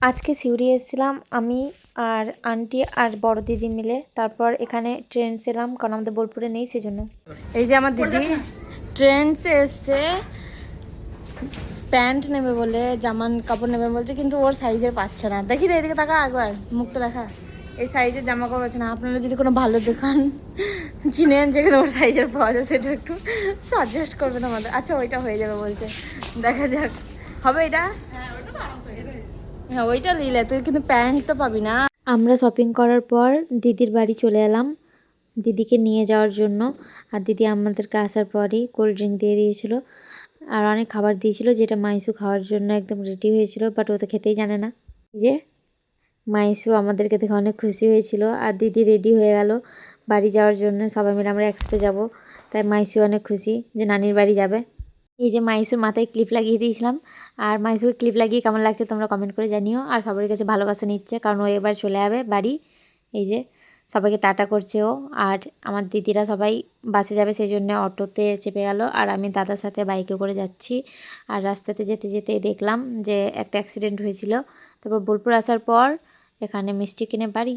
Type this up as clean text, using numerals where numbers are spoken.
আজকে সিউড়ি এসেছিলাম আমি আর আন্টি আর বড় দিদি মিলে। তারপর এখানে ট্রেন্ডস এলাম, কারণ আমাদের বোলপুরে নেই সেজন্য। এই যে আমার দিদি ট্রেন্ডসে এসছে, প্যান্ট নেবে বলে, জামান কাপড় নেবে বলছে, কিন্তু ওর সাইজের পাচ্ছে না। দেখি রে, এদিকে তাকা, একবার মুখটা দেখা। এই সাইজের জামা কাপড় পাচ্ছে না। আপনারা যদি কোনো ভালো দোকান চিনেন যেখানে ওর সাইজের পাওয়া যায়, সেটা একটু সাজেস্ট করবেন আমাদের। আচ্ছা, ওইটা হয়ে যাবে বলছে, দেখা যাক হবে এটা। হ্যাঁ, ওইটা নিলে তুই কিন্তু প্যান্ট তো পাবি না। আমরা শপিং করার পর দিদির বাড়ি চলে এলাম দিদিকে নিয়ে যাওয়ার জন্য। আর দিদি আমাদেরকে আসার পরই কোল্ড ড্রিঙ্ক দিয়ে দিয়েছিল আর অনেক খাবার দিয়েছিল, যেটা মাইসু খাওয়ার জন্য একদম রেডি হয়েছিল, বাট ও তো খেতেই জানে না। এই যে মাইসু আমাদেরকে দেখে অনেক খুশি হয়েছিল। আর দিদি রেডি হয়ে গেল বাড়ি যাওয়ার জন্য, সবাই মিলে আমরা একসাথে যাব। তাই মাইসু অনেক খুশি যে নানির বাড়ি যাবে। এই যে মাইসুর মাথায় ক্লিপ লাগিয়ে দিয়েছিলাম। আর মাইসুর ক্লিপ লাগিয়ে কেমন লাগছে তোমরা কমেন্ট করে জানিও। আর সবার কাছে ভালোবাসা নিচ্ছে, কারণ ও এবার চলে যাবে বাড়ি। এই যে সবাইকে টাটা করছে ও। আর আমার দিদিরা সবাই বাসে যাবে, সেই জন্য অটোতে চেপে গেল, আর আমি দাদার সাথে বাইকে করে যাচ্ছি। আর রাস্তাতে যেতে যেতে দেখলাম যে একটা অ্যাক্সিডেন্ট হয়েছিল। তারপর বোলপুর আসার পর এখানে মিষ্টি কিনে বাড়ি।